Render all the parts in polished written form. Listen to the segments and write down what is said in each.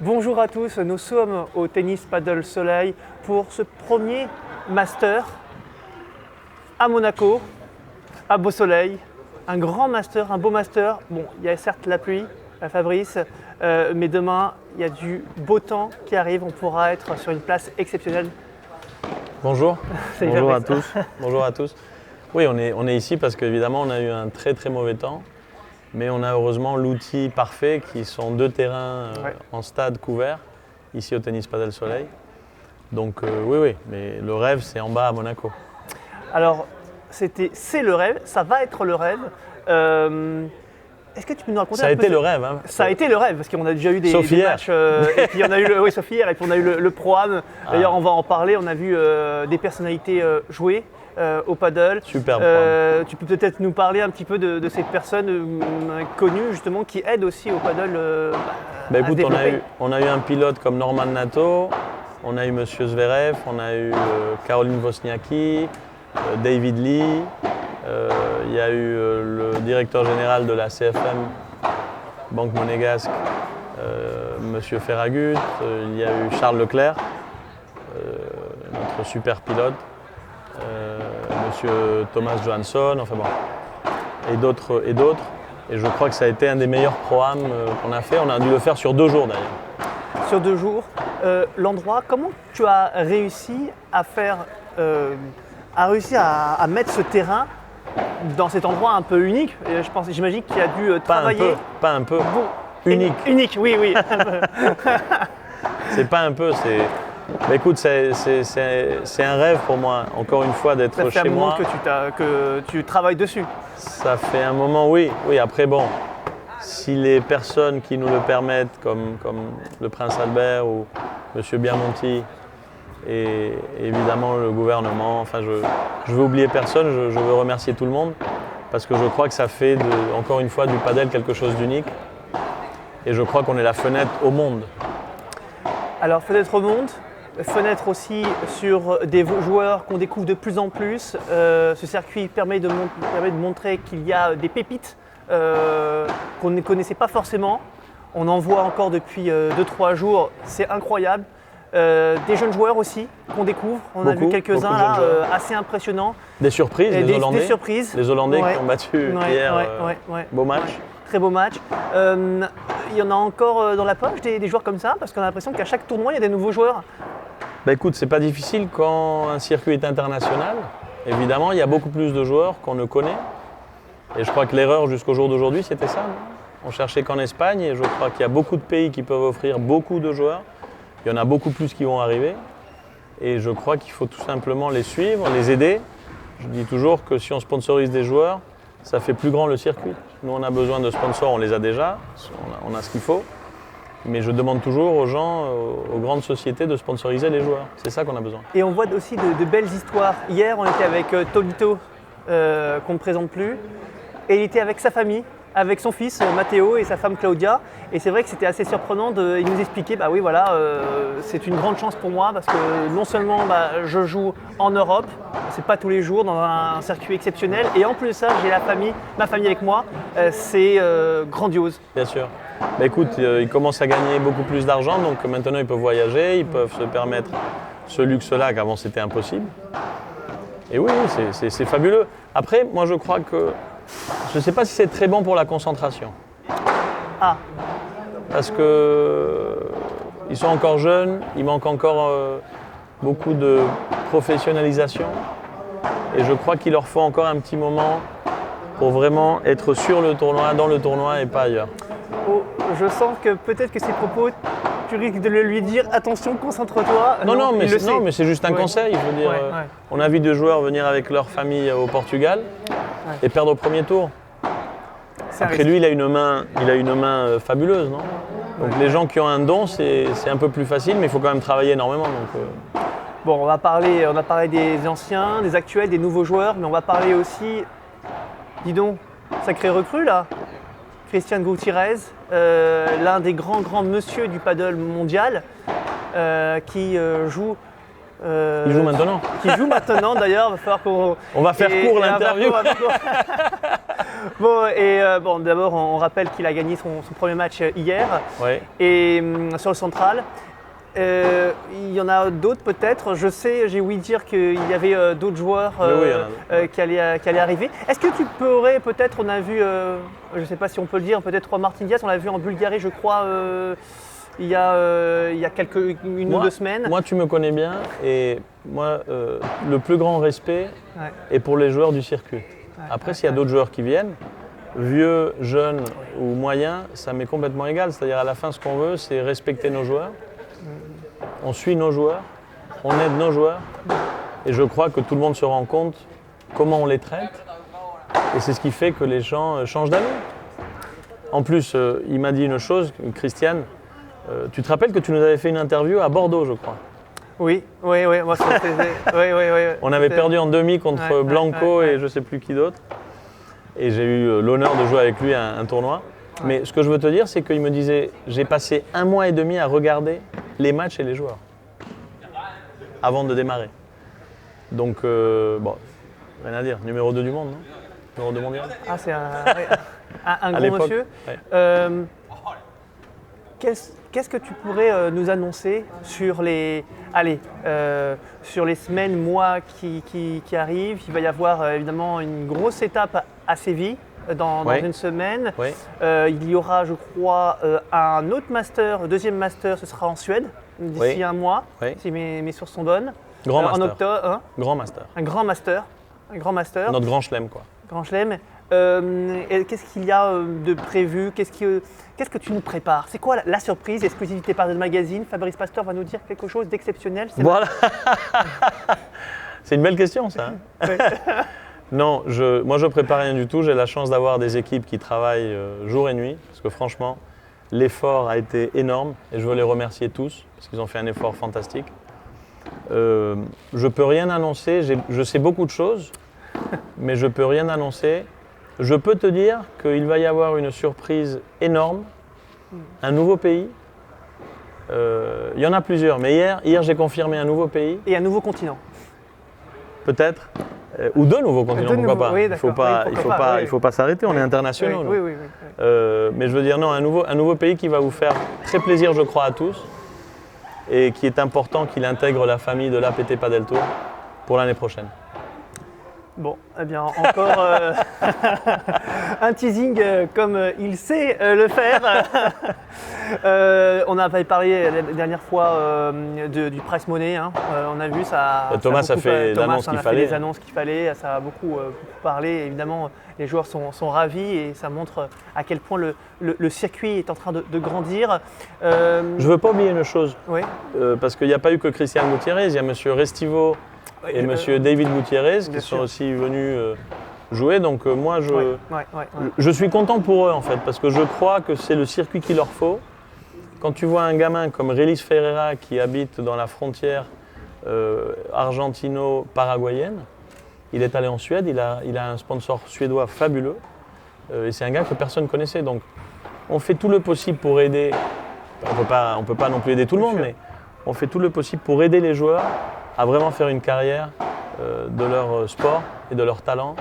Bonjour à tous, nous sommes au Tennis Padel Soleil pour ce premier master à Monaco, à Beau Soleil. Un grand master, un beau master. Bon, il y a certes la pluie, Fabrice, mais demain, il y a du beau temps qui arrive. On pourra être sur une place exceptionnelle. Bonjour, Salut bonjour à Fabrice. tous. Bonjour à tous. Oui, on est ici parce qu'évidemment, on a eu un très très mauvais temps. Mais on a heureusement l'outil parfait qui sont deux terrains en stade couvert, ici au Tennis Padel Soleil. Donc oui, mais le rêve c'est en bas à Monaco. Alors, c'est le rêve, ça va être le rêve. Est-ce que tu peux nous raconter Ça a un peu été le rêve. Hein. Ça a été le rêve, parce qu'on a déjà eu des matchs. Et puis on a eu sauf hier, et puis on a eu le Pro-Am. D'ailleurs, on va en parler. On a vu des personnalités jouer au paddle. Superbe. Tu peux peut-être nous parler un petit peu de ces personnes connues, justement, qui aident aussi au paddle Écoute, on a eu un pilote comme Norman Nato, on a eu Monsieur Zverev, on a eu Caroline Wozniacki, David Lee. Il y a eu le directeur général de la CFM, Banque Monégasque, Monsieur Ferragut. Il y a eu Charles Leclerc, notre super pilote, Monsieur Thomas Johansson, enfin bon, et d'autres. Et je crois que ça a été un des meilleurs pro-am qu'on a fait. On a dû le faire sur 2 jours d'ailleurs. Sur 2 jours. L'endroit, comment tu as réussi à faire, à mettre ce terrain dans cet endroit un peu unique? J'imagine qu'il a dû travailler. Pas un peu. Bon, Unique. Unique, oui. C'est pas un peu, c'est. Bah écoute, c'est un rêve pour moi, encore une fois, d'être chez moi. Ça fait un moment que tu travailles dessus. Ça fait un moment, oui. Après, bon, si les personnes qui nous le permettent, comme le Prince Albert ou M. Biamonti, et évidemment le gouvernement, enfin, je veux oublier personne, je veux remercier tout le monde, parce que je crois que ça fait, encore une fois, du padel quelque chose d'unique. Et je crois qu'on est la fenêtre au monde. Alors, fenêtre au monde. Fenêtre aussi sur des joueurs qu'on découvre de plus en plus. Ce circuit permet de montrer qu'il y a des pépites qu'on ne connaissait pas forcément. On en voit encore depuis 2-3 jours, c'est incroyable. Des jeunes joueurs aussi qu'on découvre. On a vu quelques-uns là, assez impressionnants. Des surprises, les Hollandais. Des surprises. Les Hollandais qui ont battu hier. Beau match. Très beau match. Il y en a encore dans la poche des joueurs comme ça, parce qu'on a l'impression qu'à chaque tournoi, il y a des nouveaux joueurs. Écoute, c'est pas difficile quand un circuit est international. Évidemment, il y a beaucoup plus de joueurs qu'on ne connaît. Et je crois que l'erreur jusqu'au jour d'aujourd'hui, c'était ça. On cherchait qu'en Espagne, et je crois qu'il y a beaucoup de pays qui peuvent offrir beaucoup de joueurs. Il y en a beaucoup plus qui vont arriver. Et je crois qu'il faut tout simplement les suivre, les aider. Je dis toujours que si on sponsorise des joueurs, ça fait plus grand le circuit. Nous, on a besoin de sponsors, on les a déjà, on a ce qu'il faut. Mais je demande toujours aux gens, aux grandes sociétés de sponsoriser les joueurs. C'est ça qu'on a besoin. Et on voit aussi de belles histoires. Hier, on était avec Tolito, qu'on ne présente plus. Et il était avec sa famille, avec son fils Matteo et sa femme Claudia. Et c'est vrai que c'était assez surprenant. Il nous expliquait, c'est une grande chance pour moi parce que non seulement je joue en Europe, c'est pas tous les jours dans un circuit exceptionnel. Et en plus de ça, j'ai ma famille avec moi. C'est grandiose. Bien sûr. Écoute, ils commencent à gagner beaucoup plus d'argent, donc maintenant ils peuvent voyager, ils peuvent se permettre ce luxe-là qu'avant c'était impossible. Et oui, c'est fabuleux. Après, moi je crois que, je ne sais pas si c'est très bon pour la concentration. Ah. Parce qu'ils sont encore jeunes, il manque encore beaucoup de professionnalisation. Et je crois qu'il leur faut encore un petit moment pour vraiment être sur le tournoi, dans le tournoi et pas ailleurs. Oh, je sens que peut-être que ces propos, tu risques de le lui dire attention, concentre-toi. Non, mais c'est juste un conseil. Je veux dire, on a vu des joueurs venir avec leur famille au Portugal et perdre au premier tour. Après lui, il a une main fabuleuse, non? Donc les gens qui ont un don, c'est un peu plus facile, mais il faut quand même travailler énormément. Bon, on a parlé des anciens, des actuels, des nouveaux joueurs, mais on va parler aussi, dis donc, sacré recrue là. Cristian Gutiérrez, l'un des grands monsieur du paddle mondial, qui joue. Il joue maintenant. Qui joue maintenant d'ailleurs, va falloir qu'on. On va faire court l'interview. Bon, et bon, d'abord, on rappelle qu'il a gagné son premier match hier. Ouais. Et sur le central. Il y en a d'autres peut-être. Je sais, j'ai ouï dire qu'il y avait d'autres joueurs Oui, il y en a d'autres. qui allaient arriver. Est-ce que tu pourrais peut-être, on a vu, je ne sais pas si on peut le dire, peut-être Martin Diaz, on l'a vu en Bulgarie, je crois, il y a une ou 2 semaines. Moi, tu me connais bien et moi, le plus grand respect Ouais. est pour les joueurs du circuit. Après, s'il y a d'autres joueurs qui viennent, vieux, jeunes ou moyens, ça m'est complètement égal. C'est-à-dire à la fin, ce qu'on veut, c'est respecter nos joueurs. On suit nos joueurs, on aide nos joueurs. Et je crois que tout le monde se rend compte comment on les traite. Et c'est ce qui fait que les gens changent d'avis. En plus, il m'a dit une chose, Christiane, tu te rappelles que tu nous avais fait une interview à Bordeaux, je crois. Oui. Moi, oui. On avait perdu en demi contre Blanco et je ne sais plus qui d'autre. Et j'ai eu l'honneur de jouer avec lui à un tournoi. Mais ce que je veux te dire, c'est qu'il me disait, j'ai passé 1 mois et demi à regarder les matchs et les joueurs avant de démarrer. Donc, bon, rien à dire. Numéro 2 du monde, non? Numéro 2 mondial. Ah, c'est un gros l'époque, monsieur. ouais. Qu'est-ce que tu pourrais nous annoncer sur sur les semaines, mois qui arrivent? Il va y avoir évidemment une grosse étape à Séville dans une semaine. Oui. Il y aura, je crois, un autre master, deuxième master, ce sera en Suède d'ici un mois, si mes sources sont bonnes. Grand master. En octobre, hein, Grand master. un grand master. Notre grand chelem, quoi. Grand chelem. Et qu'est-ce qu'il y a de prévu? Qu'est-ce que tu nous prépares? C'est quoi la surprise? Exclusivité par le magazine? Fabrice Pastor va nous dire quelque chose d'exceptionnel? Voilà. C'est une belle question, ça. Hein. Ouais. Non, moi je prépare rien du tout. J'ai la chance d'avoir des équipes qui travaillent jour et nuit. Parce que franchement, l'effort a été énorme. Et je veux les remercier tous. Parce qu'ils ont fait un effort fantastique. Je ne peux rien annoncer. Je sais beaucoup de choses. Mais je ne peux rien annoncer. Je peux te dire qu'il va y avoir une surprise énorme. Un nouveau pays. Il y en a plusieurs. Mais hier j'ai confirmé un nouveau pays. Et un nouveau continent. Peut-être. Ou 2 nouveaux continents, pourquoi pas. Oui, il ne faut pas s'arrêter, on est internationaux. Oui. Mais je veux dire, non, un nouveau pays qui va vous faire très plaisir, je crois, à tous. Et qui est important qu'il intègre la famille de l'APT Padel Tour pour l'année prochaine. Bon, eh bien, encore un teasing comme il sait le faire. On avait parlé la dernière fois du prize money. Hein. On a vu ça. Thomas a fait l'annonce qu'il fallait. Les annonces qu'il fallait. Ça a beaucoup parlé. Évidemment, les joueurs sont ravis et ça montre à quel point le circuit est en train de grandir. Je ne veux pas oublier une chose. Oui. Parce qu'il n'y a pas eu que Christian Gutiérrez, il y a M. Restivo et M. David Gutiérrez qui sont aussi venus jouer. Donc moi, je suis content pour eux en fait, parce que je crois que c'est le circuit qu'il leur faut. Quand tu vois un gamin comme Rélis Ferreira qui habite dans la frontière argentino-paraguayenne, il est allé en Suède, il a un sponsor suédois fabuleux et c'est un gars que personne ne connaissait. Donc on fait tout le possible pour aider, on peut pas non plus aider tout le monde, mais on fait tout le possible pour aider les joueurs à vraiment faire une carrière de leur sport et de leur talent.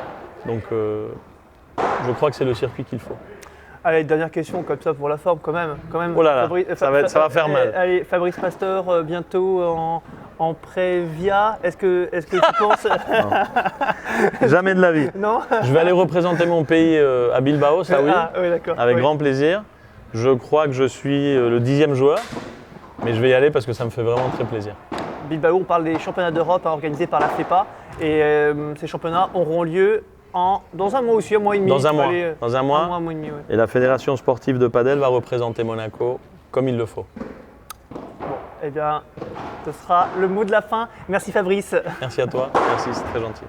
Donc je crois que c'est le circuit qu'il faut. Allez, dernière question comme ça pour la forme quand même. Oh là là, ça va faire mal. Allez, Fabrice Pastor, bientôt en Prévia. Est-ce que tu penses… Jamais de la vie. Non. Je vais aller représenter mon pays à Bilbao, ça oui, d'accord. Avec grand plaisir. Je crois que je suis le 10e joueur, mais je vais y aller parce que ça me fait vraiment très plaisir. Bilbao, on parle des championnats d'Europe organisés par la FEPA et ces championnats auront lieu dans un mois aussi, un mois et demi. Dans un mois. Un mois et demi, ouais. Et la Fédération sportive de padel va représenter Monaco comme il le faut. Bon, eh bien, ce sera le mot de la fin. Merci Fabrice. Merci à toi, merci, c'est très gentil.